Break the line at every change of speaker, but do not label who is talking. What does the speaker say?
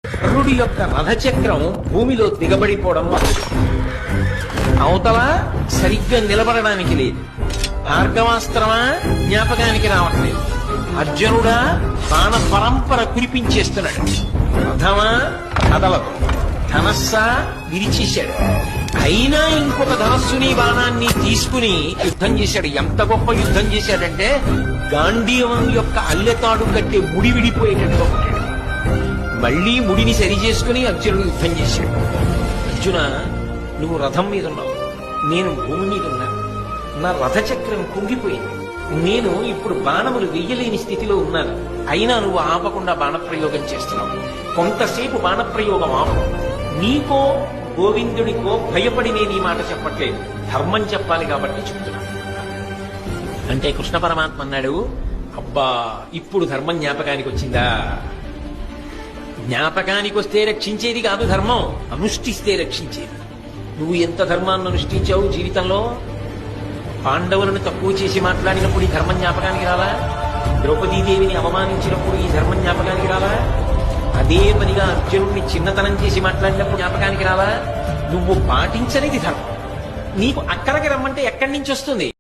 కర్ణుడి యొక్క రథచక్రం భూమిలో దిగబడిపోవడం అవతల సరిగ్గా నిలబడడానికి లేదు. భార్గవాస్త్రమా జ్ఞాపకానికి రావట్లేదు. అర్జునుడా బాణ పరంపర కురిపించేస్తున్నాడు. రథమా కదలదు. ధనస్సా విరిచేశాడు. అయినా ఇంకొక ధనస్సుని బాణాన్ని తీసుకుని యుద్ధం చేశాడు. ఎంత గొప్ప యుద్ధం చేశాడంటే గాంధీవం యొక్క అల్లెతాడు కట్టే ముడి విడిపోయేటట్టుగా కొట్టాడు. మళ్లీ ముడిని సరి చేసుకుని అర్జునుడు యుద్ధం చేశాడు. అర్జున, నువ్వు రథం మీద ఉన్నావు, నేను భూమి మీద ఉన్నాను. నా రథచక్రం కుంగిపోయింది. నేను ఇప్పుడు బాణములు వెయ్యలేని స్థితిలో ఉన్నాను. అయినా నువ్వు ఆపకుండా బాణప్రయోగం చేస్తున్నావు. కొంతసేపు బాణప్రయోగం ఆపు. నీకో గోవిందుడికో భయపడి నేను ఈ మాట చెప్పట్లేదు, ధర్మం చెప్పాలి కాబట్టి చెప్తున్నాను అంటే కృష్ణ పరమాత్మ అన్నాడు, అబ్బా ఇప్పుడు ధర్మం జ్ఞాపకానికి వచ్చిందా? జ్ఞాపకానికి వస్తే రక్షించేది కాదు ధర్మం, అనుష్ఠిస్తే రక్షించేది. నువ్వు ఎంత ధర్మాన్ని అనుష్ఠించావు జీవితంలో? పాండవులను తక్కువ చేసి మాట్లాడినప్పుడు ఈ ధర్మం జ్ఞాపకానికి రాలా? ద్రౌపదీదేవిని అవమానించినప్పుడు ఈ ధర్మం జ్ఞాపకానికి రాలా? అదే పనిగా అర్జునుడిని చిన్నతనం చేసి మాట్లాడినప్పుడు జ్ఞాపకానికి రాలా? నువ్వు పాటించనిది ధర్మం. నీకు అక్కడికి రమ్మంటే ఎక్కడి నుంచి వస్తుంది?